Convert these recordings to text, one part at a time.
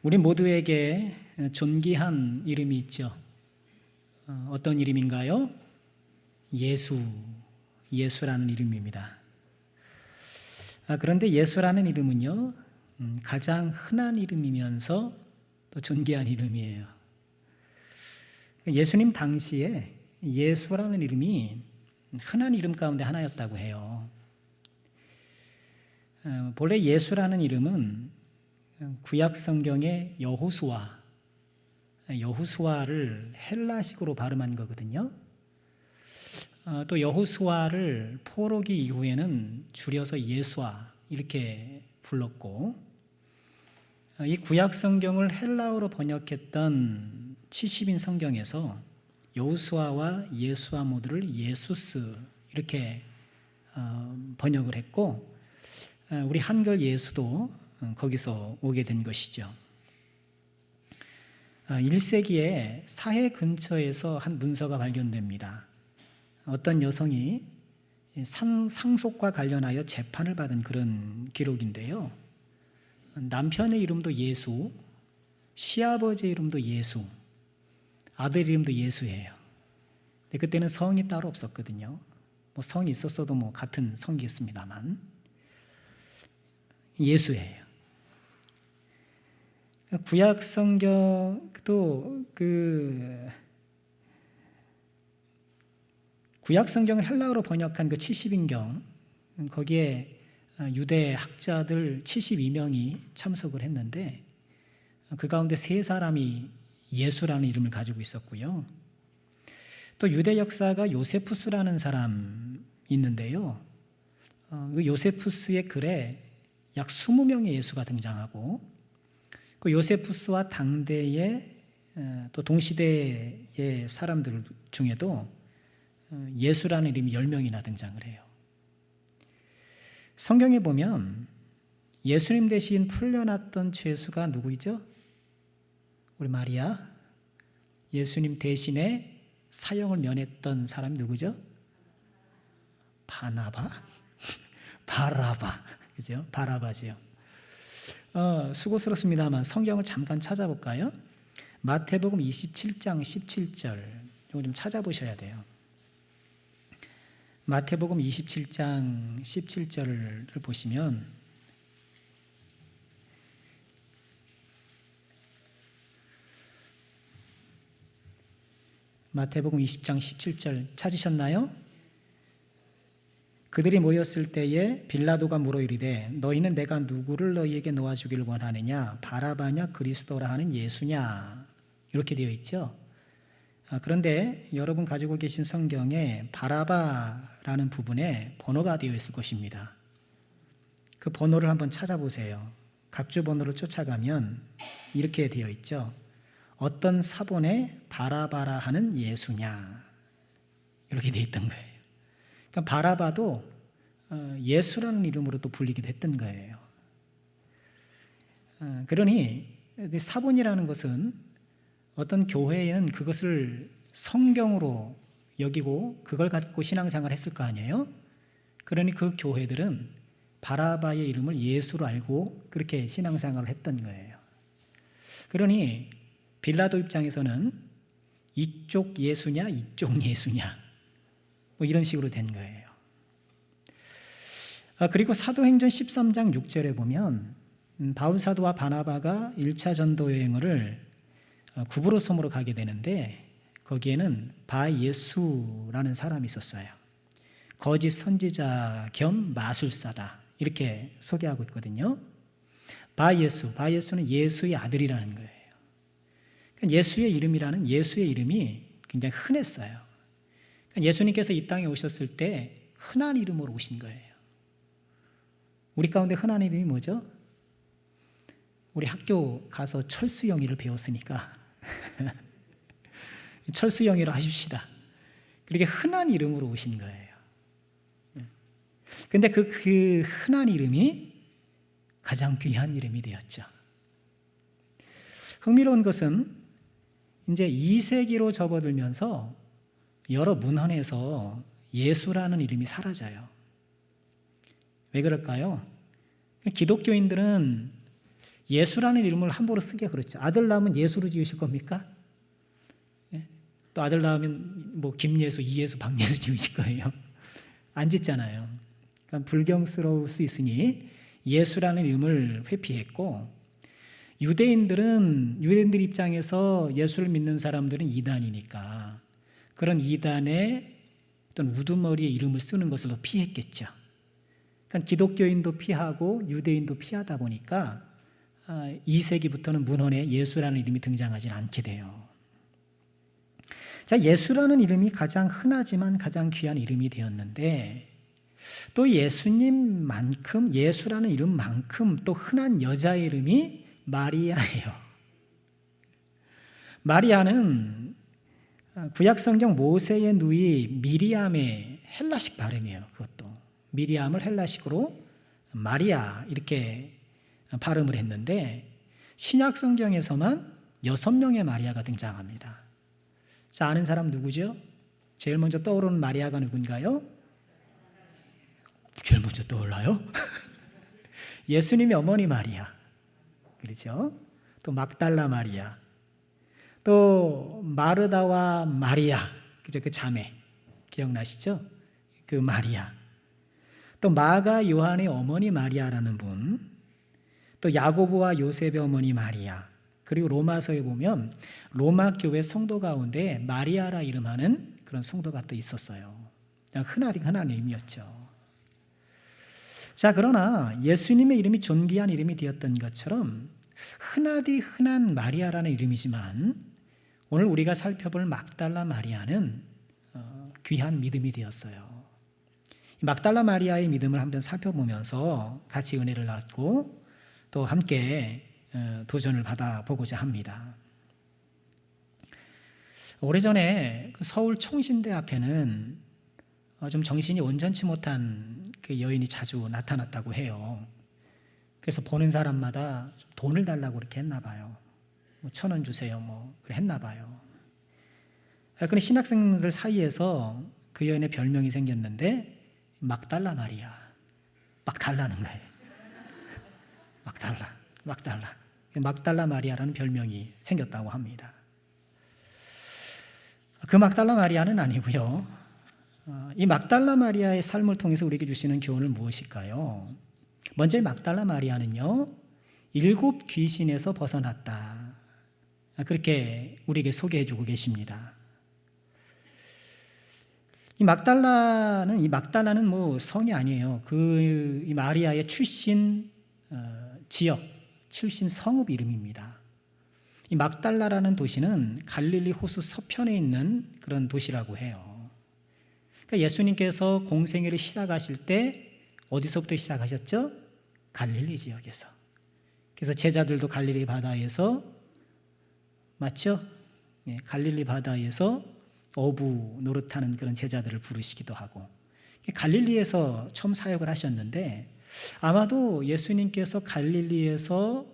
우리 모두에게 존귀한 이름이 있죠. 어떤 이름인가요? 예수라는 이름입니다. 그런데 예수라는 이름은요, 가장 흔한 이름이면서 또 존귀한 이름이에요. 예수님 당시에 예수라는 이름이 흔한 이름 가운데 하나였다고 해요. 본래 예수라는 이름은 구약 성경의 여호수아를 헬라식으로 발음한 거거든요. 또 여호수아를 포로기 이후에는 줄여서 예수아 이렇게 불렀고, 이 구약 성경을 헬라어로 번역했던 70인 성경에서 여호수아와 예수아 모두를 예수스 이렇게 번역을 했고, 우리 한글 예수도 거기서 오게 된 것이죠. 1세기에 사해 근처에서 한 문서가 발견됩니다. 어떤 여성이 상속과 관련하여 재판을 받은 그런 기록인데요. 남편의 이름도 예수, 시아버지의 이름도 예수, 아들 이름도 예수예요. 근데 그때는 성이 따로 없었거든요. 성이 있었어도 같은 성이었습니다만 예수예요. 구약 성경도 구약 성경을 헬라어로 번역한 그 70인경, 거기에 유대 학자들 72명이 참석을 했는데 그 가운데 3사람이 예수라는 이름을 가지고 있었고요. 또 유대 역사가 요세푸스라는 사람 있는데요. 그 요세푸스의 글에 약 20명의 예수가 등장하고, 그 요세푸스와 당대의 또 동시대의 사람들 중에도 예수라는 이름이 10명이나 등장을 해요. 성경에 보면 예수님 대신 풀려났던 죄수가 누구이죠? 우리 마리아. 예수님 대신에 사형을 면했던 사람이 누구죠? 바라바. 그죠? 바라바지요. 수고스럽습니다만 성경을 잠깐 찾아볼까요? 마태복음 27장 17절, 이거 좀 찾아보셔야 돼요. 마태복음 27장 17절을 보시면 마태복음 20장 17절 찾으셨나요? 그들이 모였을 때에 빌라도가 물어 이르되 너희는 내가 누구를 너희에게 놓아주기를 원하느냐, 바라바냐 그리스도라 하는 예수냐, 이렇게 되어 있죠. 그런데 여러분 가지고 계신 성경에 바라바라는 부분에 번호가 되어 있을 것입니다. 그 번호를 한번 찾아보세요. 각주 번호를 쫓아가면 이렇게 되어 있죠. 어떤 사본에 바라바라 하는 예수냐, 이렇게 되어 있던 거예요. 그러니까 바라바도 예수라는 이름으로 또 불리기도 했던 거예요. 그러니 사본이라는 것은 어떤 교회에는 그것을 성경으로 여기고 그걸 갖고 신앙생활을 했을 거 아니에요? 그러니 그 교회들은 바라바의 이름을 예수로 알고 그렇게 신앙생활을 했던 거예요. 그러니 빌라도 입장에서는 이쪽 예수냐 이쪽 예수냐 이런 식으로 된 거예요. 그리고 사도행전 13장 6절에 보면 바울 사도와 바나바가 1차 전도 여행을 구브로 섬으로 가게 되는데 거기에는 바예수라는 사람이 있었어요. 거짓 선지자 겸 마술사다, 이렇게 소개하고 있거든요. 바예수는 예수의 아들이라는 거예요. 그러니까 예수의 이름이 굉장히 흔했어요. 예수님께서 이 땅에 오셨을 때 흔한 이름으로 오신 거예요. 우리 가운데 흔한 이름이 뭐죠? 우리 학교 가서 철수영이를 배웠으니까 철수영이로 하십시다. 그렇게 흔한 이름으로 오신 거예요. 그런데 그 흔한 이름이 가장 귀한 이름이 되었죠. 흥미로운 것은 이제 2세기로 접어들면서 여러 문헌에서 예수라는 이름이 사라져요. 왜 그럴까요? 기독교인들은 예수라는 이름을 함부로 쓰기가 그렇죠. 아들 낳으면 예수로 지으실 겁니까? 예? 또 아들 낳으면 뭐 김예수, 이예수, 박예수 지으실 거예요. 안 짓잖아요. 그러니까 불경스러울 수 있으니 예수라는 이름을 회피했고, 유대인들 입장에서 예수를 믿는 사람들은 이단이니까 그런 이단의 어떤 우두머리의 이름을 쓰는 것을 더 피했겠죠. 그러니까 기독교인도 피하고 유대인도 피하다 보니까 2세기부터는 문헌에 예수라는 이름이 등장하지 않게 돼요. 자, 예수라는 이름이 가장 흔하지만 가장 귀한 이름이 되었는데, 또 예수님만큼, 예수라는 이름만큼 또 흔한 여자의 이름이 마리아예요. 마리아는 구약성경 모세의 누이 미리암의 헬라식 발음이에요. 그것도 미리암을 헬라식으로 마리아 이렇게 발음을 했는데, 신약성경에서만 6명의 마리아가 등장합니다. 자, 아는 사람 누구죠? 제일 먼저 떠오르는 마리아가 누군가요? 제일 먼저 떠올라요? 예수님의 어머니 마리아, 그렇죠? 또 막달라 마리아, 또 마르다와 마리아, 그죠? 그 자매 기억나시죠? 그 마리아, 또 마가 요한의 어머니 마리아라는 분, 또 야고보와 요셉의 어머니 마리아, 그리고 로마서에 보면 로마 교회 성도 가운데 마리아라 이름하는 그런 성도가 또 있었어요. 흔한 이름이었죠. 자, 그러나 예수님의 이름이 존귀한 이름이 되었던 것처럼 흔하디 흔한 마리아라는 이름이지만, 오늘 우리가 살펴볼 막달라 마리아는 귀한 믿음이 되었어요. 막달라 마리아의 믿음을 한번 살펴보면서 같이 은혜를 받고 또 함께 도전을 받아보고자 합니다. 오래전에 서울 총신대 앞에는 좀 정신이 온전치 못한 그 여인이 자주 나타났다고 해요. 그래서 보는 사람마다 좀 돈을 달라고 그렇게 했나 봐요. 뭐 1,000원 주세요, 뭐 그래 했나 봐요. 그런데 신학생들 사이에서 그 여인의 별명이 생겼는데 막달라 마리아, 막 달라는 거예요. 막달라 마리아라는 별명이 생겼다고 합니다. 그 막달라 마리아는 아니고요. 이 막달라 마리아의 삶을 통해서 우리에게 주시는 교훈은 무엇일까요? 먼저 이 막달라 마리아는요, 7 귀신에서 벗어났다, 그렇게 우리에게 소개해주고 계십니다. 이 막달라는 뭐 성이 아니에요. 이 마리아의 출신 지역, 출신 성읍 이름입니다. 이 막달라라는 도시는 갈릴리 호수 서편에 있는 그런 도시라고 해요. 그러니까 예수님께서 공생애를 시작하실 때 어디서부터 시작하셨죠? 갈릴리 지역에서. 그래서 제자들도 갈릴리 바다에서, 맞죠? 네, 갈릴리 바다에서 어부 노릇하는 그런 제자들을 부르시기도 하고, 갈릴리에서 처음 사역을 하셨는데, 아마도 예수님께서 갈릴리에서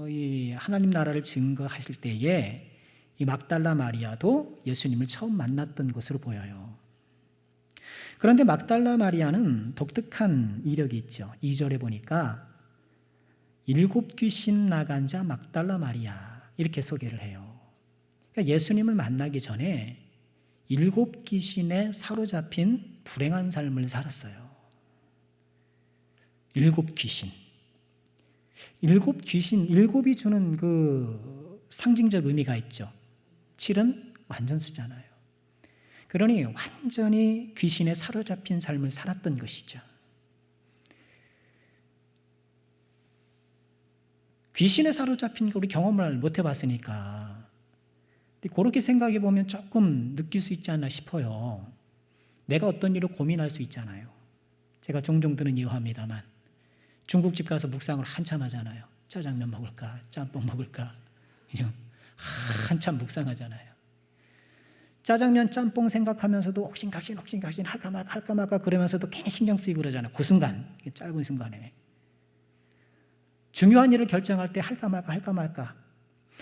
이 하나님 나라를 증거하실 때에 이 막달라 마리아도 예수님을 처음 만났던 것으로 보여요. 그런데 막달라 마리아는 독특한 이력이 있죠. 2절에 보니까 7 귀신 나간 자 막달라 마리아, 이렇게 소개를 해요. 그러니까 예수님을 만나기 전에 7 귀신에 사로잡힌 불행한 삶을 살았어요. 7 귀신. 7이 주는 그 상징적 의미가 있죠. 7은 완전수잖아요. 그러니 완전히 귀신에 사로잡힌 삶을 살았던 것이죠. 귀신에 사로잡힌 거 우리 경험을 못 해봤으니까 그렇게 생각해 보면 조금 느낄 수 있지 않나 싶어요. 내가 어떤 일을 고민할 수 있잖아요. 제가 종종 드는 예화입니다만, 중국집 가서 묵상을 한참 하잖아요. 짜장면 먹을까, 짬뽕 먹을까, 그냥 한참 묵상하잖아요. 짜장면, 짬뽕 생각하면서도 옥신각신 할까 말까 그러면서도 괜히 신경 쓰이고 그러잖아요. 그 순간, 짧은 순간에. 중요한 일을 결정할 때 할까 말까.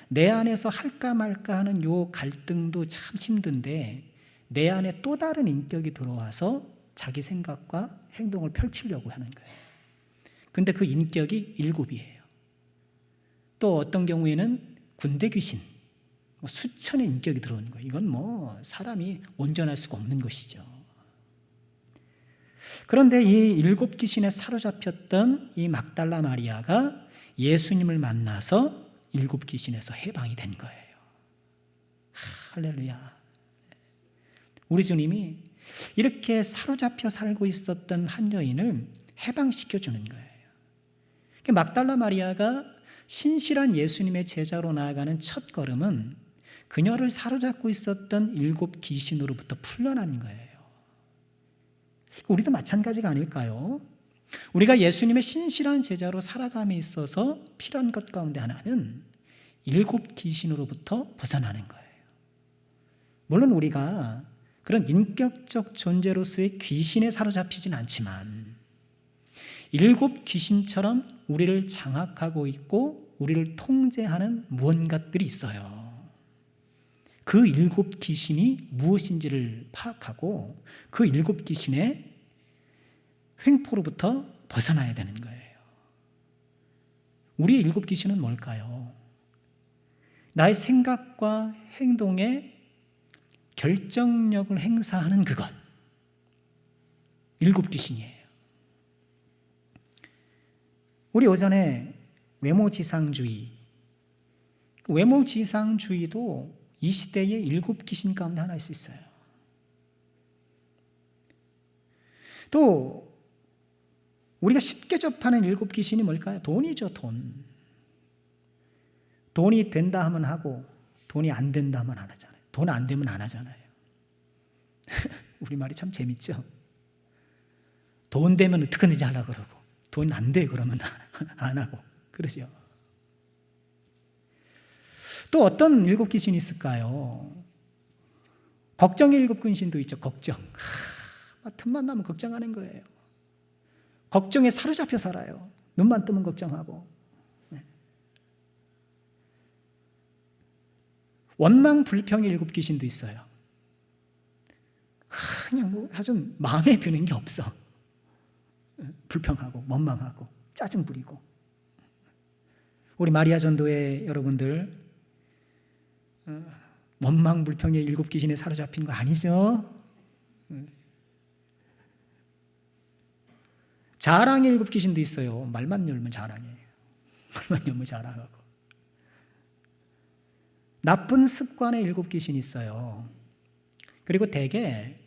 내 안에서 할까 말까 하는 요 갈등도 참 힘든데, 내 안에 또 다른 인격이 들어와서 자기 생각과 행동을 펼치려고 하는 거예요. 근데 그 인격이 7이에요. 또 어떤 경우에는 군대 귀신, 수천의 인격이 들어오는 거예요. 이건 뭐 사람이 온전할 수가 없는 것이죠. 그런데 이 7 귀신에 사로잡혔던 이 막달라 마리아가 예수님을 만나서 7 귀신에서 해방이 된 거예요. 할렐루야. 우리 주님이 이렇게 사로잡혀 살고 있었던 한 여인을 해방시켜 주는 거예요. 막달라 마리아가 신실한 예수님의 제자로 나아가는 첫 걸음은 그녀를 사로잡고 있었던 7 귀신으로부터 풀려나는 거예요. 우리도 마찬가지가 아닐까요? 우리가 예수님의 신실한 제자로 살아감에 있어서 필요한 것 가운데 하나는 7 귀신으로부터 벗어나는 거예요. 물론 우리가 그런 인격적 존재로서의 귀신에 사로잡히진 않지만 7 귀신처럼 우리를 장악하고 있고 우리를 통제하는 무언가들이 있어요. 그 7 귀신이 무엇인지를 파악하고 그 7 귀신의 횡포로부터 벗어나야 되는 거예요. 우리의 7 귀신은 뭘까요? 나의 생각과 행동에 결정력을 행사하는 그것, 7 귀신이에요. 우리 오전에 외모지상주의, 외모지상주의도 이 시대의 7 귀신 가운데 하나일 수 있어요. 또 우리가 쉽게 접하는 7 귀신이 뭘까요? 돈이죠, 돈. 돈이 된다 하면 하고 돈이 안 된다 하면 안 하잖아요. 돈 안 되면 안 하잖아요. 우리 말이 참 재밌죠? 돈 되면 어떻게든지 하려고 그러고 돈 안 돼 그러면 안 하고 그러죠. 또 어떤 7 귀신이 있을까요? 걱정의 7 귀신도 있죠. 걱정. 틈만 나면 걱정하는 거예요. 걱정에 사로잡혀 살아요. 눈만 뜨면 걱정하고. 원망 불평의 7 귀신도 있어요. 그냥 뭐 아주 마음에 드는 게 없어. 불평하고 원망하고 짜증 부리고. 우리 마리아 전도회 여러분들 원망 불평의 7 귀신에 사로잡힌 거 아니죠? 자랑의 7 귀신도 있어요. 말만 열면 자랑이에요. 말만 열면 자랑하고. 나쁜 습관의 7 귀신이 있어요. 그리고 대개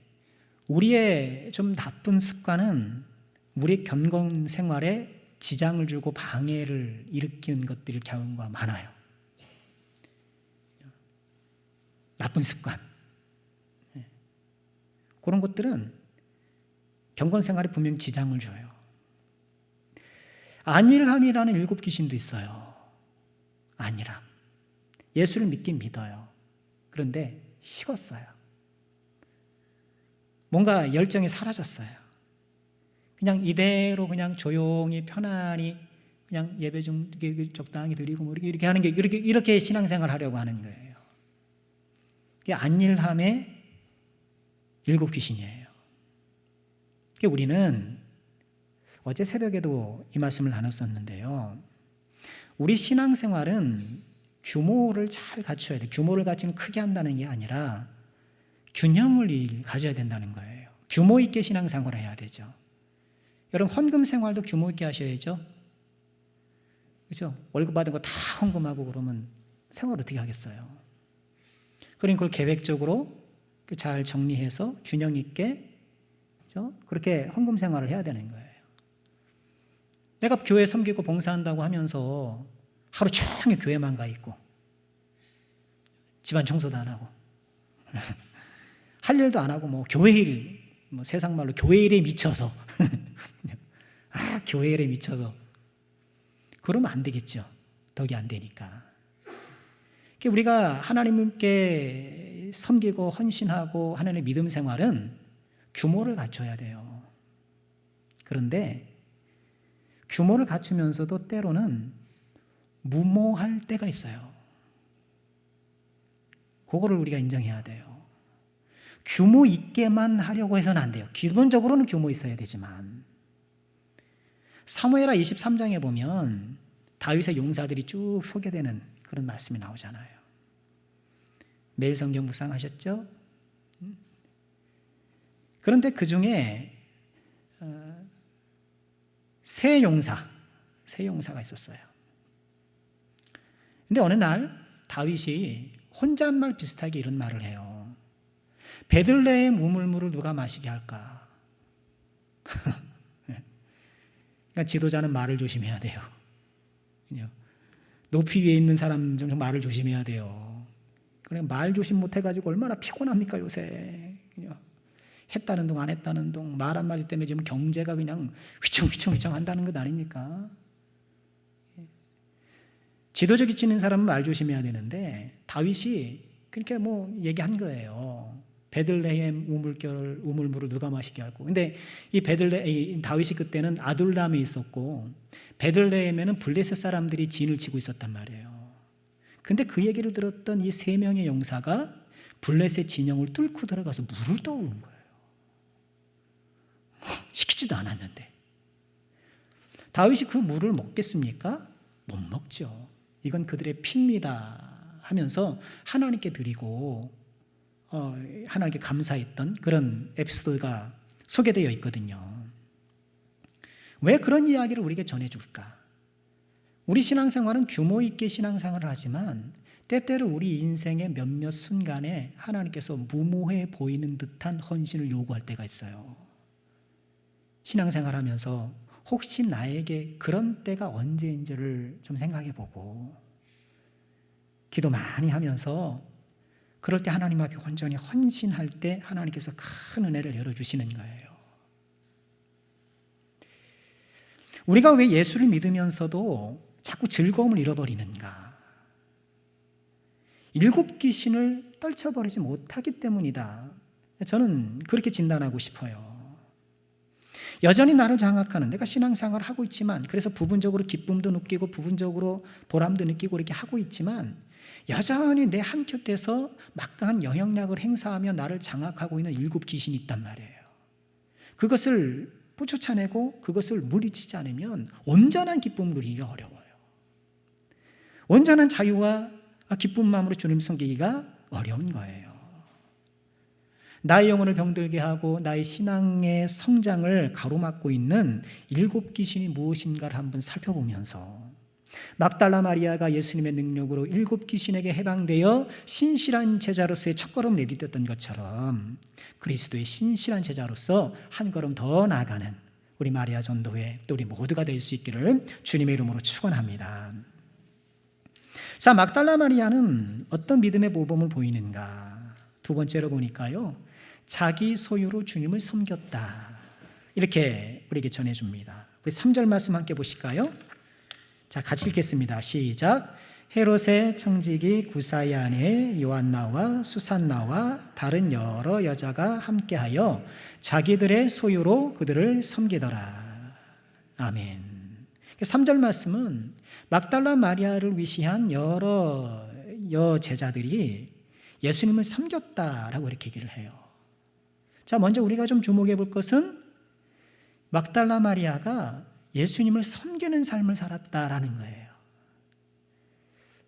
우리의 좀 나쁜 습관은 우리 건강 생활에 지장을 주고 방해를 일으키는 것들이 경우가 많아요. 나쁜 습관. 그런 것들은 경건 생활에 분명히 지장을 줘요. 안일함이라는 7 귀신도 있어요. 안일함. 예수를 믿긴 믿어요. 그런데 식었어요. 뭔가 열정이 사라졌어요. 그냥 이대로 그냥 조용히 편안히 그냥 예배 좀 적당히 드리고 뭐 이렇게 하는 게 이렇게 신앙생활 하려고 하는 거예요. 이게 안일함의 7 귀신이에요. 우리는 어제 새벽에도 이 말씀을 나눴었는데요. 우리 신앙생활은 규모를 잘 갖춰야 돼요. 규모를 갖추면 크게 한다는 게 아니라 균형을 가져야 된다는 거예요. 규모 있게 신앙생활을 해야 되죠. 여러분 헌금 생활도 규모 있게 하셔야죠. 그렇죠? 월급 받은 거 다 헌금하고 그러면 생활 어떻게 하겠어요? 그러니까 그걸 계획적으로 잘 정리해서 균형 있게 그렇죠? 그렇게 헌금 생활을 해야 되는 거예요. 내가 교회 섬기고 봉사한다고 하면서 하루 종일 교회만 가 있고 집안 청소도 안 하고 할 일도 안 하고 뭐 교회 일, 뭐 세상 말로 교회 일에 미쳐서 교회 일에 미쳐서 그러면 안 되겠죠. 덕이 안 되니까. 우리가 하나님께 섬기고 헌신하고 하나님의 믿음 생활은 규모를 갖춰야 돼요. 그런데 규모를 갖추면서도 때로는 무모할 때가 있어요. 그거를 우리가 인정해야 돼요. 규모 있게만 하려고 해서는 안 돼요. 기본적으로는 규모 있어야 되지만 사무엘하 23장에 보면 다윗의 용사들이 쭉 소개되는 그런 말씀이 나오잖아요. 매일 성경 묵상하셨죠? 그런데 그 중에 세 용사가 있었어요. 근데 어느 날 다윗이 혼잣말 비슷하게 이런 말을 해요. 베들레헴 우물물을 누가 마시게 할까? 그러니까 지도자는 말을 조심해야 돼요. 높이 위에 있는 사람 좀 말을 조심해야 돼요. 그냥 말 조심 못해가지고 얼마나 피곤합니까 요새. 했다는 둥 안 했다는 둥 말 한마디 때문에 지금 경제가 그냥 휘청휘청 한다는 것 아닙니까? 지도적이 치는 사람은 말 조심해야 되는데 다윗이 그렇게 얘기한 거예요. 베들레헴 우물물을 누가 마시게 할고. 근데 이 다윗이 그때는 아둘람에 있었고 베들레헴에는 블레셋 사람들이 진을 치고 있었단 말이에요. 근데 그 얘기를 들었던 이 세 명의 용사가 블레셋 진영을 뚫고 들어가서 물을 떠오른 거예요. 시키지도 않았는데. 다윗이 그 물을 먹겠습니까? 못 먹죠. 이건 그들의 피입니다 하면서 하나님께 드리고 하나님께 감사했던 그런 에피소드가 소개되어 있거든요. 왜 그런 이야기를 우리에게 전해줄까? 우리 신앙생활은 규모 있게 신앙생활을 하지만 때때로 우리 인생의 몇몇 순간에 하나님께서 무모해 보이는 듯한 헌신을 요구할 때가 있어요. 신앙생활하면서 혹시 나에게 그런 때가 언제인지를 좀 생각해보고 기도 많이 하면서 그럴 때 하나님 앞에 온전히 헌신할 때 하나님께서 큰 은혜를 열어주시는 거예요. 우리가 왜 예수를 믿으면서도 자꾸 즐거움을 잃어버리는가? 7 귀신을 떨쳐버리지 못하기 때문이다. 저는 그렇게 진단하고 싶어요. 여전히 나를 장악하는, 내가 신앙생활을 하고 있지만, 그래서 부분적으로 기쁨도 느끼고 부분적으로 보람도 느끼고 이렇게 하고 있지만 여전히 내 한곁에서 막강한 영향력을 행사하며 나를 장악하고 있는 7 귀신이 있단 말이에요. 그것을 쫓아내고 그것을 물리치지 않으면 온전한 기쁨을 누리기가 어려워요. 온전한 자유와 기쁜 마음으로 주님 섬기기가 어려운 거예요. 나의 영혼을 병들게 하고 나의 신앙의 성장을 가로막고 있는 7 귀신이 무엇인가를 한번 살펴보면서 막달라 마리아가 예수님의 능력으로 7 귀신에게 해방되어 신실한 제자로서의 첫걸음을 내딛었던 것처럼 그리스도의 신실한 제자로서 한 걸음 더 나아가는 우리 마리아 전도회 또 우리 모두가 될 수 있기를 주님의 이름으로 축원합니다. 자, 막달라 마리아는 어떤 믿음의 모범을 보이는가? 두 번째로 보니까요, 자기 소유로 주님을 섬겼다, 이렇게 우리에게 전해줍니다. 우리 3절 말씀 함께 보실까요? 자, 같이 읽겠습니다. 시작. 헤롯의 청지기 구사의 아내 요한나와 수산나와 다른 여러 여자가 함께하여 자기들의 소유로 그들을 섬기더라. 아멘. 3절 말씀은 막달라 마리아를 위시한 여러 여제자들이 예수님을 섬겼다라고 이렇게 얘기를 해요. 자, 먼저 우리가 좀 주목해 볼 것은 막달라 마리아가 예수님을 섬기는 삶을 살았다라는 거예요.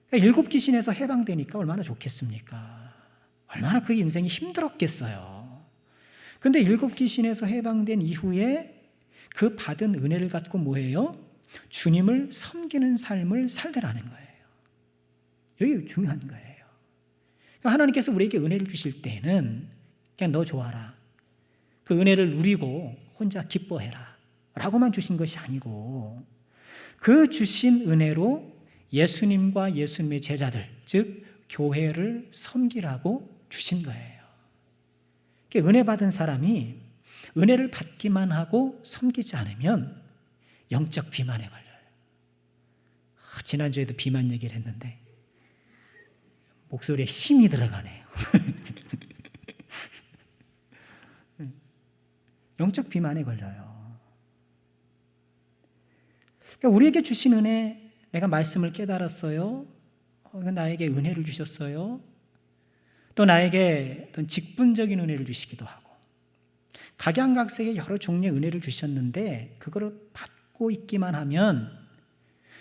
그러니까 7 귀신에서 해방되니까 얼마나 좋겠습니까? 얼마나 그 인생이 힘들었겠어요. 그런데 7 귀신에서 해방된 이후에 그 받은 은혜를 갖고 뭐예요? 주님을 섬기는 삶을 살더라는 거예요. 여기 중요한 거예요. 그러니까 하나님께서 우리에게 은혜를 주실 때는 그냥 너 좋아라, 그 은혜를 누리고 혼자 기뻐해라 라고만 주신 것이 아니고 그 주신 은혜로 예수님과 예수님의 제자들, 즉 교회를 섬기라고 주신 거예요. 은혜 받은 사람이 은혜를 받기만 하고 섬기지 않으면 영적 비만에 걸려요. 지난주에도 비만 얘기를 했는데 목소리에 힘이 들어가네요. 영적 비만에 걸려요. 그러니까 우리에게 주신 은혜, 내가 말씀을 깨달았어요. 나에게 은혜를 주셨어요. 또 나에게 어떤 직분적인 은혜를 주시기도 하고 각양각색의 여러 종류의 은혜를 주셨는데 그거를 받고 있기만 하면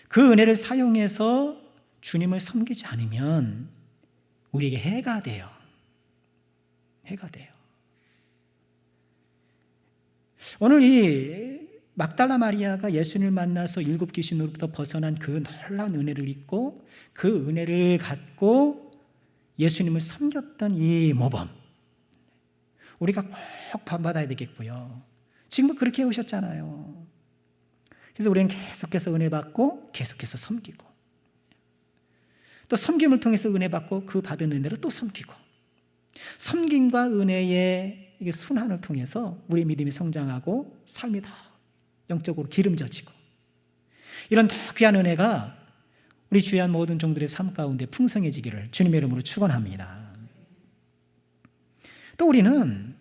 그 은혜를 사용해서 주님을 섬기지 않으면 우리에게 해가 돼요. 해가 돼요. 오늘 이 막달라 마리아가 예수님을 만나서 7 귀신으로부터 벗어난 그 놀라운 은혜를 잊고 그 은혜를 갖고 예수님을 섬겼던 이 모범, 우리가 꼭 본받아야 되겠고요. 지금 그렇게 해오셨잖아요. 그래서 우리는 계속해서 은혜 받고 계속해서 섬기고, 또 섬김을 통해서 은혜 받고 그 받은 은혜로 또 섬기고, 섬김과 은혜의 이게 순환을 통해서 우리 믿음이 성장하고 삶이 더 영적으로 기름져지고, 이런 더 귀한 은혜가 우리 주위한 모든 종들의 삶 가운데 풍성해지기를 주님의 이름으로 축원합니다. 또 우리는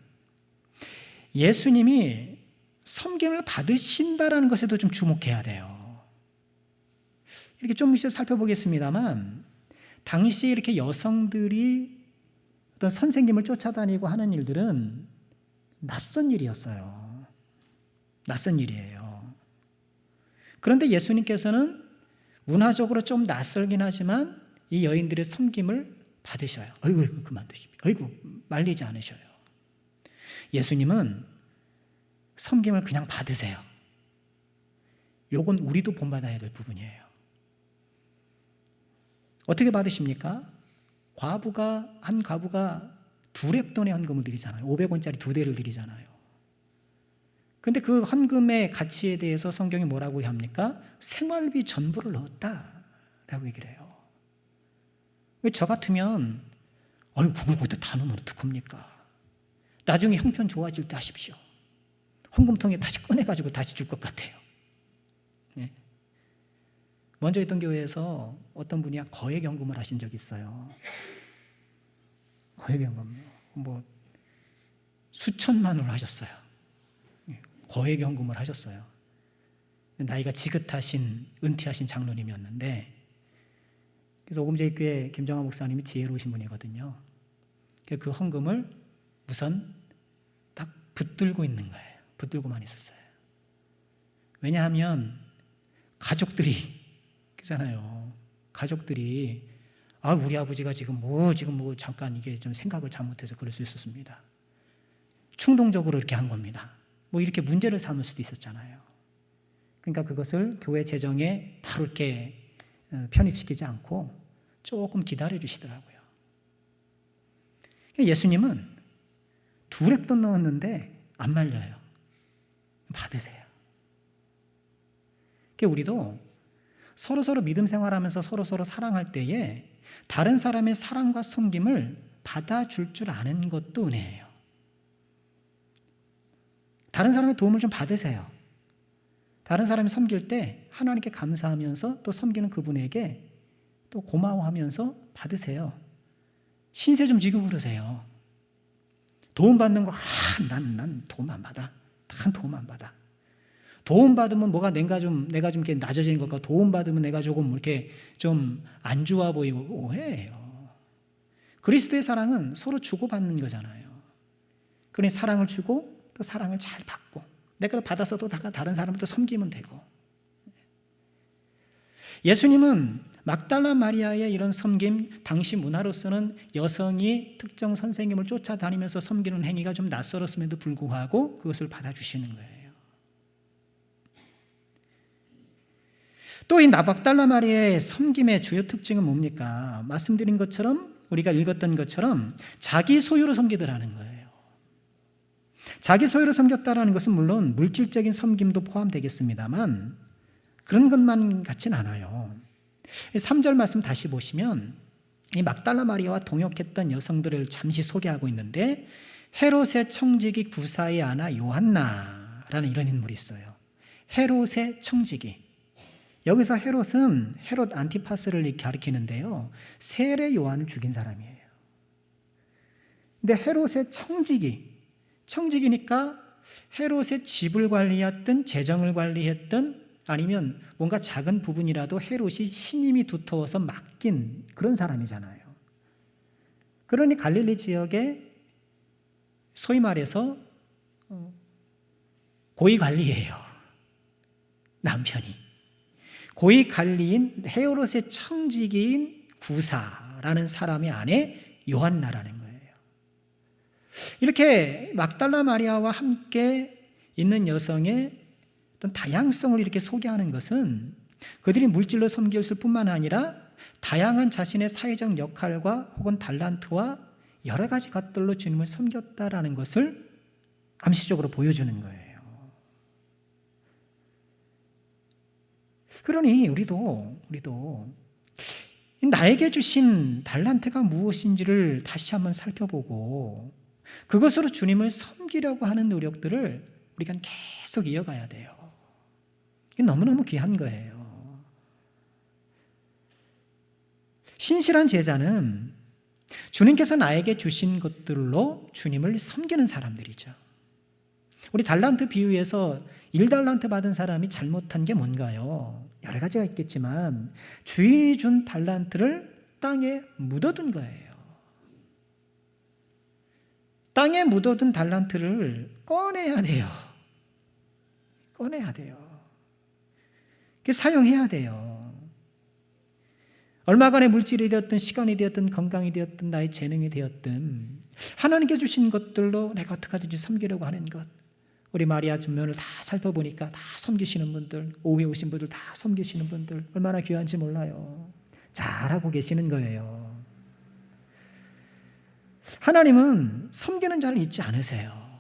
예수님이 섬김을 받으신다라는 것에도 좀 주목해야 돼요. 이렇게 좀 이따 살펴보겠습니다만, 당시에 이렇게 여성들이 어떤 선생님을 쫓아다니고 하는 일들은 낯선 일이었어요. 낯선 일이에요. 그런데 예수님께서는 문화적으로 좀 낯설긴 하지만 이 여인들의 섬김을 받으셔요. 어이구, 그만두십시오. 어이구, 말리지 않으셔요. 예수님은 섬김을 그냥 받으세요. 요건 우리도 본받아야 될 부분이에요. 어떻게 받으십니까? 한 과부가 2렙돈의 헌금을 드리잖아요. 500원짜리 2대를 드리잖아요. 근데 그 헌금의 가치에 대해서 성경이 뭐라고 합니까? 생활비 전부를 넣었다라고 얘기를 해요. 왜 저 같으면 그걸 거기다 다 넣으면 어떡합니까? 나중에 형편 좋아질 때 하십시오. 헌금통에 다시 꺼내가지고 다시 줄 것 같아요. 네. 먼저 있던 교회에서 어떤 분이 거액연금을 하신 적이 있어요. 거액연금, 수천만 원을 하셨어요. 거액연금을 하셨어요. 나이가 지긋하신, 은퇴하신 장로님이었는데, 그래서 오금제교회 김정환 목사님이 지혜로우신 분이거든요. 그 헌금을 우선 딱 붙들고 있는 거예요. 붙들고만 있었어요. 왜냐하면 가족들이 그잖아요. 가족들이 우리 아버지가 지금 잠깐 이게 좀 생각을 잘못해서 그럴 수 있었습니다. 충동적으로 이렇게 한 겁니다. 이렇게 문제를 삼을 수도 있었잖아요. 그러니까 그것을 교회 재정에 바로 이렇게 편입시키지 않고 조금 기다려 주시더라고요. 예수님은 2렙돈 넣었는데 안 말려요. 받으세요. 우리도 서로 믿음 생활하면서 서로 사랑할 때에 다른 사람의 사랑과 섬김을 받아줄 줄 아는 것도 은혜예요. 다른 사람의 도움을 좀 받으세요. 다른 사람이 섬길 때 하나님께 감사하면서 또 섬기는 그분에게 또 고마워하면서 받으세요. 신세 좀 지고 그러세요. 도움받는 거, 난 도움 안 받아. 난 도움 안 받아. 도움 받으면 내가 좀 이렇게 낮아지는 것과 도움 받으면 내가 조금 이렇게 좀 안 좋아 보이고 오해예요. 그리스도의 사랑은 서로 주고받는 거잖아요. 그러니 사랑을 주고 또 사랑을 잘 받고, 내가 받아서도 다른 사람을 또 섬기면 되고. 예수님은 막달라 마리아의 이런 섬김, 당시 문화로서는 여성이 특정 선생님을 쫓아다니면서 섬기는 행위가 좀 낯설었음에도 불구하고 그것을 받아주시는 거예요. 또 이 막달라 마리아의 섬김의 주요 특징은 뭡니까? 말씀드린 것처럼, 우리가 읽었던 것처럼 자기 소유로 섬기더라는 거예요. 자기 소유로 섬겼다라는 것은 물론 물질적인 섬김도 포함되겠습니다만 그런 것만 같진 않아요. 3절 말씀 다시 보시면 이 막달라 마리아와 동역했던 여성들을 잠시 소개하고 있는데, 헤롯의 청지기 구사의 아나 요한나라는 이런 인물이 있어요. 헤롯의 청지기. 여기서 헤롯은 헤롯 안티파스를 가리키는데요, 세례 요한을 죽인 사람이에요. 근데 헤롯의 청지기니까 헤롯의 집을 관리했던, 재정을 관리했던, 아니면 뭔가 작은 부분이라도 헤롯이 신임이 두터워서 맡긴 그런 사람이잖아요. 그러니 갈릴리 지역에 소위 말해서 고위 관리예요. 남편이 고위 관리인 헤롯의 청지기인 구사라는 사람의 아내 요한나라는 거예요. 이렇게 막달라 마리아와 함께 있는 여성의 어떤 다양성을 이렇게 소개하는 것은 그들이 물질로 섬겼을 뿐만 아니라 다양한 자신의 사회적 역할과 혹은 달란트와 여러 가지 것들로 주님을 섬겼다라는 것을 암시적으로 보여주는 거예요. 그러니 우리도 나에게 주신 달란트가 무엇인지를 다시 한번 살펴보고 그것으로 주님을 섬기려고 하는 노력들을 우리가 계속 이어가야 돼요. 이게 너무너무 귀한 거예요. 신실한 제자는 주님께서 나에게 주신 것들로 주님을 섬기는 사람들이죠. 우리 달란트 비유에서 1달란트 받은 사람이 잘못한 게 뭔가요? 여러 가지가 있겠지만 주인이 준 달란트를 땅에 묻어둔 거예요. 땅에 묻어둔 달란트를 꺼내야 돼요. 꺼내야 돼요. 사용해야 돼요. 얼마간의 물질이 되었든 시간이 되었든 건강이 되었든 나의 재능이 되었든 하나님께 주신 것들로 내가 어떻게 하든지 섬기려고 하는 것. 우리 마리아 전면을 다 살펴보니까 다 섬기시는 분들, 오후에 오신 분들 다 섬기시는 분들 얼마나 귀한지 몰라요. 잘하고 계시는 거예요. 하나님은 섬기는 자를 잊지 않으세요.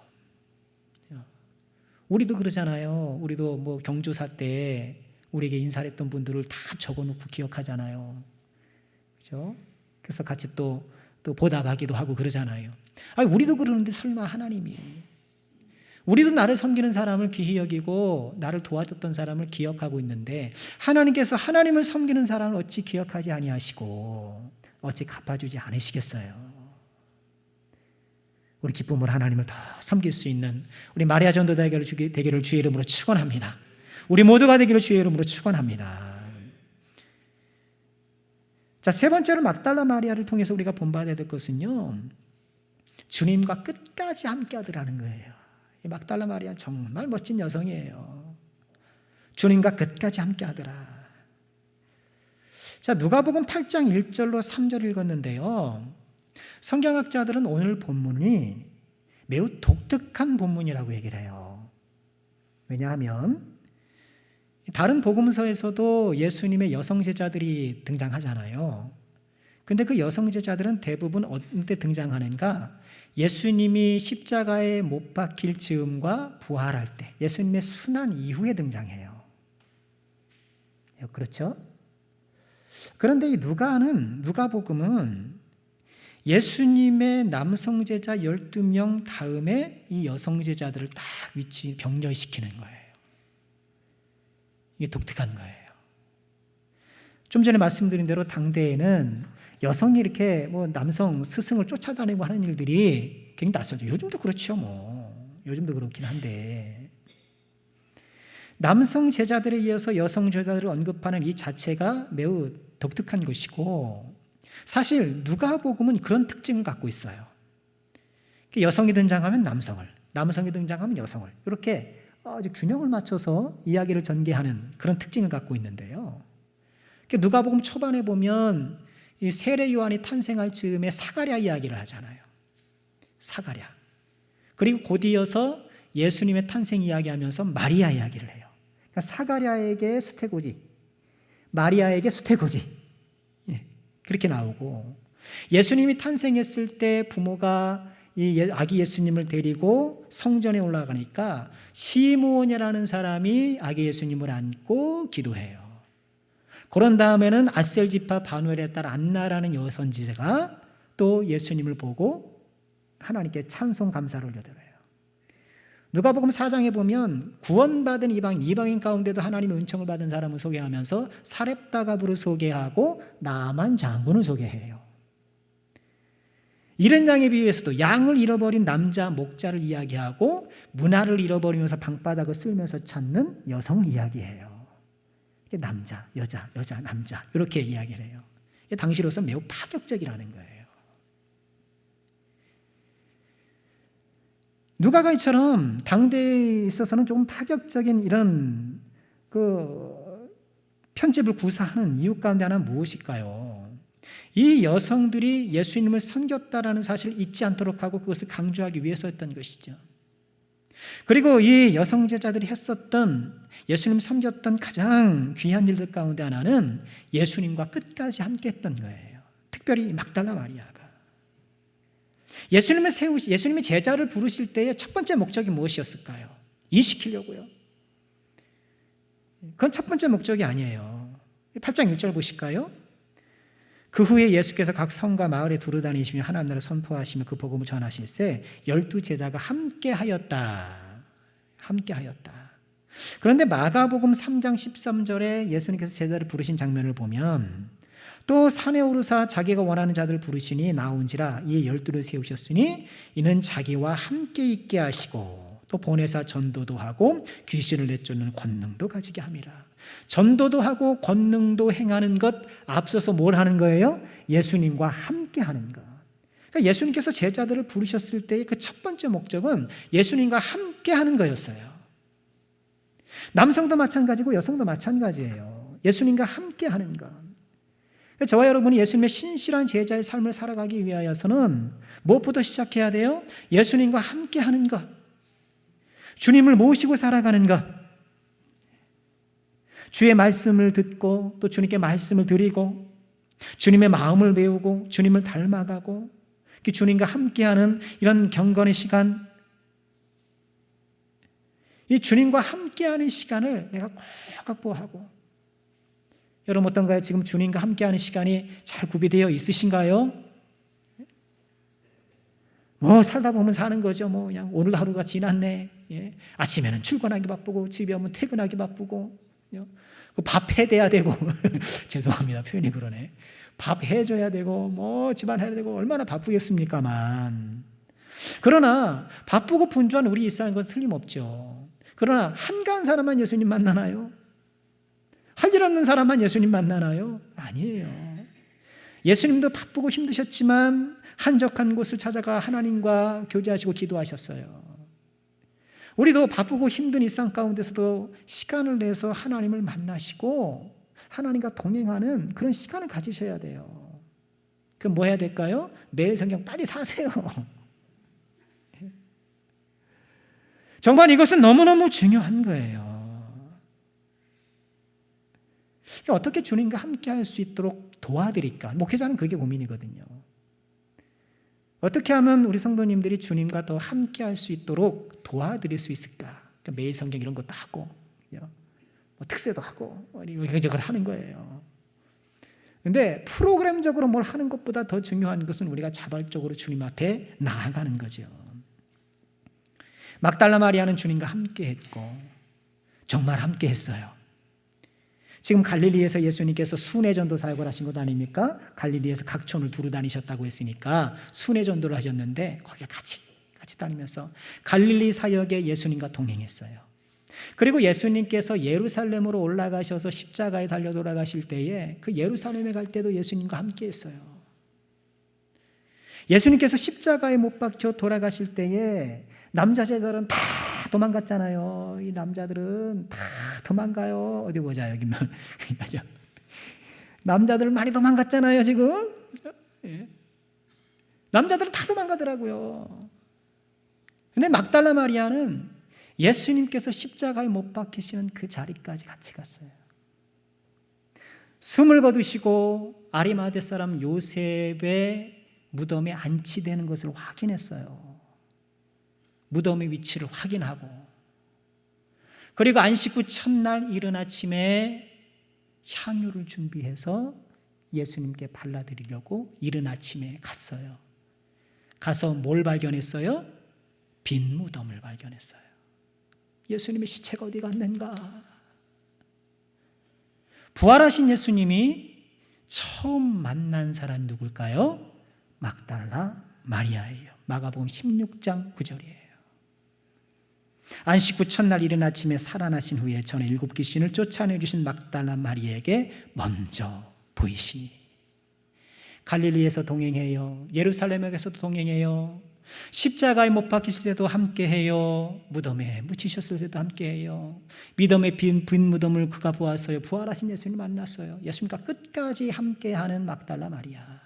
우리도 그러잖아요. 우리도 뭐 경조사 때 우리에게 인사를 했던 분들을 다 적어놓고 기억하잖아요. 그죠? 그래서 같이 또 보답하기도 하고 그러잖아요. 우리도 그러는데 설마 하나님이 우리도 나를 섬기는 사람을 귀히 여기고 나를 도와줬던 사람을 기억하고 있는데 하나님께서 하나님을 섬기는 사람을 어찌 기억하지 아니하시고 어찌 갚아주지 않으시겠어요? 우리 기쁨으로 하나님을 더 섬길 수 있는 우리 마리아 전도 되기를 주의 이름으로 축원합니다. 우리 모두가 되기를 주의 이름으로 축원합니다. 자, 세 번째로 막달라 마리아를 통해서 우리가 본받아야 될 것은요, 주님과 끝까지 함께하더라는 거예요. 이 막달라 마리아 정말 멋진 여성이에요. 주님과 끝까지 함께하더라. 자, 누가복음 8장 1절로 3절 읽었는데요. 성경학자들은 오늘 본문이 매우 독특한 본문이라고 얘기를 해요. 왜냐하면 다른 복음서에서도 예수님의 여성 제자들이 등장하잖아요. 근데 그 여성 제자들은 대부분 언제 등장하는가? 예수님이 십자가에 못 박힐 즈음과 부활할 때, 예수님의 순환 이후에 등장해요. 그렇죠? 그런데 이 누가복음은 예수님의 남성 제자 12명 다음에 이 여성 제자들을 딱 병렬시키는 거예요. 이게 독특한 거예요. 좀 전에 말씀드린 대로 당대에는 여성이 이렇게 뭐 남성 스승을 쫓아다니고 하는 일들이 굉장히 낯설죠. 요즘도 그렇죠, 뭐. 요즘도 그렇긴 한데. 남성 제자들에 이어서 여성 제자들을 언급하는 이 자체가 매우 독특한 것이고, 사실 누가복음은 그런 특징을 갖고 있어요. 여성이 등장하면 남성이 등장하면 여성을 이렇게 아주 균형을 맞춰서 이야기를 전개하는 그런 특징을 갖고 있는데요. 누가복음 초반에 보면 이 세례 요한이 탄생할 즈음에 사가랴 이야기를 하잖아요. 사가랴. 그리고 곧 이어서 예수님의 탄생 이야기하면서 마리아 이야기를 해요. 그러니까 사가랴에게 수태고지, 마리아에게 수태고지. 그렇게 나오고, 예수님이 탄생했을 때 부모가 이 아기 예수님을 데리고 성전에 올라가니까 시므온이라는 사람이 아기 예수님을 안고 기도해요. 그런 다음에는 아셀지파 바누엘에 따라 안나라는 여선지자가 또 예수님을 보고 하나님께 찬송 감사를 올려드려요. 누가복음 4장에 보면 구원받은 이방인 가운데도 하나님의 은총을 받은 사람을 소개하면서 사렙다가브를 소개하고 나만 장군을 소개해요. 이른 양의 비유에서도 양을 잃어버린 남자 목자를 이야기하고 문화를 잃어버리면서 방바닥을 쓸면서 찾는 여성을 이야기해요. 남자, 여자, 남자 이렇게 이야기를 해요. 당시로서 매우 파격적이라는 거예요. 누가가 이처럼 당대에 있어서는 조금 파격적인 이런 편집을 구사하는 이유 가운데 하나는 무엇일까요? 이 여성들이 예수님을 섬겼다라는 사실을 잊지 않도록 하고 그것을 강조하기 위해서였던 것이죠. 그리고 이 여성 제자들이 했었던 예수님 섬겼던 가장 귀한 일들 가운데 하나는 예수님과 끝까지 함께 했던 거예요. 특별히 막달라 마리아가. 예수님의 제자를 부르실 때의 첫 번째 목적이 무엇이었을까요? 일시키려고요. 그건 첫 번째 목적이 아니에요. 8장 1절 보실까요? 그 후에 예수께서 각 성과 마을에 두루다니시며 하나님 나라를 선포하시며 그 복음을 전하실세 12 제자가 함께하였다. 그런데 마가복음 3장 13절에 예수님께서 제자를 부르신 장면을 보면 또 산에 오르사 자기가 원하는 자들을 부르시니 나온지라 이에 12를 세우셨으니 이는 자기와 함께 있게 하시고 또 보내사 전도도 하고 귀신을 내쫓는 권능도 가지게 함이라. 전도도 하고 권능도 행하는 것 앞서서 뭘 하는 거예요? 예수님과 함께 하는 것. 그러니까 예수님께서 제자들을 부르셨을 때의 그 첫 번째 목적은 예수님과 함께 하는 거였어요. 남성도 마찬가지고 여성도 마찬가지예요. 예수님과 함께 하는 것. 저와 여러분이 예수님의 신실한 제자의 삶을 살아가기 위하여서는 무엇부터 시작해야 돼요? 예수님과 함께 하는 것. 주님을 모시고 살아가는 것. 주의 말씀을 듣고 또 주님께 말씀을 드리고 주님의 마음을 배우고 주님을 닮아가고 주님과 함께하는 이런 경건의 시간, 이 주님과 함께하는 시간을 내가 꼭 확보하고, 여러분 어떤가요? 지금 주님과 함께하는 시간이 잘 구비되어 있으신가요? 살다 보면 사는 거죠. 그냥 오늘 하루가 지났네. 아침에는 출근하기 바쁘고 집에 오면 퇴근하기 바쁘고 밥 해대야 되고 죄송합니다. 표현이 그러네. 밥 해줘야 되고 집안 해야 되고 얼마나 바쁘겠습니까만. 그러나 바쁘고 분주한 우리 일상인 것은 틀림없죠. 그러나 한가한 사람만 예수님 만나나요? 할 일 없는 사람만 예수님 만나나요? 아니에요. 예수님도 바쁘고 힘드셨지만 한적한 곳을 찾아가 하나님과 교제하시고 기도하셨어요. 우리도 바쁘고 힘든 일상 가운데서도 시간을 내서 하나님을 만나시고 하나님과 동행하는 그런 시간을 가지셔야 돼요. 그럼 뭐 해야 될까요? 매일 성경 빨리 사세요. 정말 이것은 너무너무 중요한 거예요. 어떻게 주님과 함께 할 수 있도록 도와드릴까? 목회자는 그게 고민이거든요. 어떻게 하면 우리 성도님들이 주님과 더 함께 할 수 있도록 도와드릴 수 있을까? 매일 성경 이런 것도 하고 특세도 하고 이것저것 하는 거예요. 그런데 프로그램적으로 뭘 하는 것보다 더 중요한 것은 우리가 자발적으로 주님 앞에 나아가는 거죠. 막달라 마리아는 주님과 함께 했고 정말 함께 했어요. 지금 갈릴리에서 예수님께서 순회전도 사역을 하신 것 아닙니까? 갈릴리에서 각촌을 두루 다니셨다고 했으니까 순회전도를 하셨는데 거기에 같이 다니면서 갈릴리 사역에 예수님과 동행했어요. 그리고 예수님께서 예루살렘으로 올라가셔서 십자가에 달려 돌아가실 때에 그 예루살렘에 갈 때도 예수님과 함께 했어요. 예수님께서 십자가에 못 박혀 돌아가실 때에 남자 제자들은 다 도망갔잖아요. 이 남자들은 다 도망가요. 어디 보자, 여기 남자들 많이 도망갔잖아요, 지금. 남자들은 다 도망가더라고요. 근데 막달라 마리아는 예수님께서 십자가에 못 박히시는 그 자리까지 같이 갔어요. 숨을 거두시고 아리마대 사람 요셉의 무덤에 안치되는 것을 확인했어요. 무덤의 위치를 확인하고, 그리고 안식 후 첫날 이른 아침에 향유를 준비해서 예수님께 발라드리려고 이른 아침에 갔어요. 가서 뭘 발견했어요? 빈 무덤을 발견했어요. 예수님의 시체가 어디 갔는가? 부활하신 예수님이 처음 만난 사람이 누굴까요? 막달라 마리아예요. 마가복음 16장 9절이에요. 안식 후 첫날 이른 아침에 살아나신 후에 전에 7 귀신을 쫓아내주신 막달라 마리아에게 먼저 보이시니 갈릴리에서 동행해요. 예루살렘에서도 동행해요. 십자가에 못 박히실 때도 함께해요. 무덤에 묻히셨을 때도 함께해요. 믿음의 빈 무덤을 그가 보았어요. 부활하신 예수님 만났어요. 예수님과 끝까지 함께하는 막달라 마리아.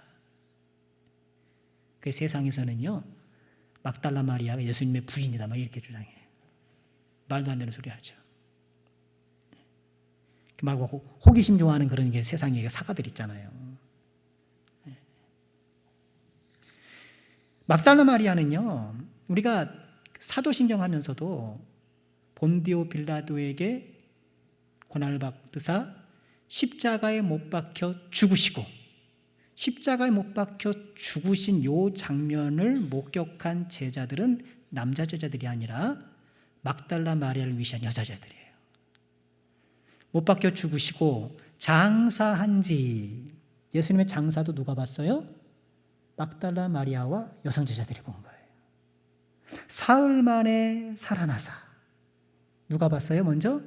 그 세상에서는요, 막달라 마리아가 예수님의 부인이다 막 이렇게 주장해요. 말도 안 되는 소리 하죠. 막 호기심 좋아하는 그런 게 세상에 사가들 있잖아요. 막달라 마리아는요, 우리가 사도신경 하면서도 본디오 빌라도에게 고난을 받으사 십자가에 못 박혀 죽으시고 십자가에 못 박혀 죽으신 요 장면을 목격한 제자들은 남자 제자들이 아니라 막달라 마리아를 위시한 여자 제자들이에요. 못 박혀 죽으시고 장사한 지, 예수님의 장사도 누가 봤어요? 막달라 마리아와 여성 제자들이 본 거예요. 사흘 만에 살아나사 누가 봤어요? 먼저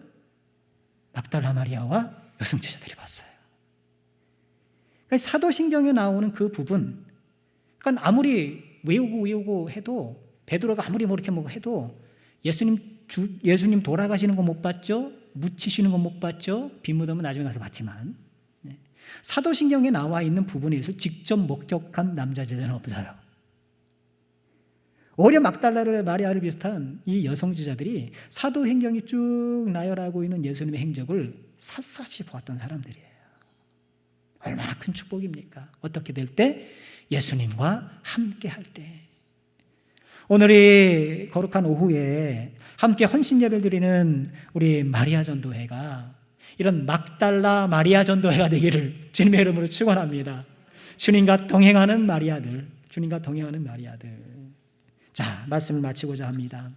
막달라 마리아와 여성 제자들이 봤어요. 그러니까 사도신경에 나오는 그 부분, 그러니까 아무리 외우고 해도, 베드로가 아무리 이렇게 해도 예수님 돌아가시는 거 못 봤죠? 묻히시는 거 못 봤죠? 빈무덤은 나중에 가서 봤지만, 사도신경에 나와 있는 부분에 대해서 직접 목격한 남자 제자는 없어요. 오히려 막달라 마리아를 비슷한 이 여성 제자들이 사도행전이 쭉 나열하고 있는 예수님의 행적을 샅샅이 보았던 사람들이에요. 얼마나 큰 축복입니까? 어떻게 될 때? 예수님과 함께 할 때. 오늘 이 거룩한 오후에 함께 헌신 예배를 드리는 우리 마리아 전도회가 이런 막달라 마리아 전도회가 되기를 주님의 이름으로 축원합니다. 주님과 동행하는 마리아들, 주님과 동행하는 마리아들. 자, 말씀을 마치고자 합니다.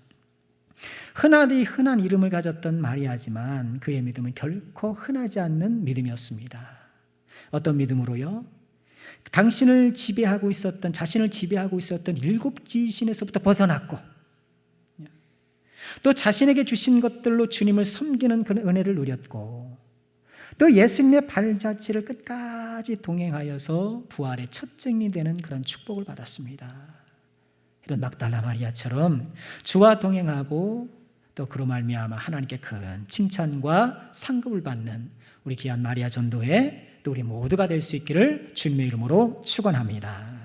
흔한 이름을 가졌던 마리아지만 그의 믿음은 결코 흔하지 않는 믿음이었습니다. 어떤 믿음으로요? 자신을 지배하고 있었던 일곱 귀신에서부터 벗어났고, 또 자신에게 주신 것들로 주님을 섬기는 그런 은혜를 누렸고, 또 예수님의 발자취를 끝까지 동행하여서 부활의 첫 증인이 되는 그런 축복을 받았습니다. 이런 막달라 마리아처럼 주와 동행하고 또 그로 말미암아 하나님께 큰 칭찬과 상급을 받는 우리 귀한 마리아 전도회 또 우리 모두가 될 수 있기를 주님의 이름으로 축원합니다.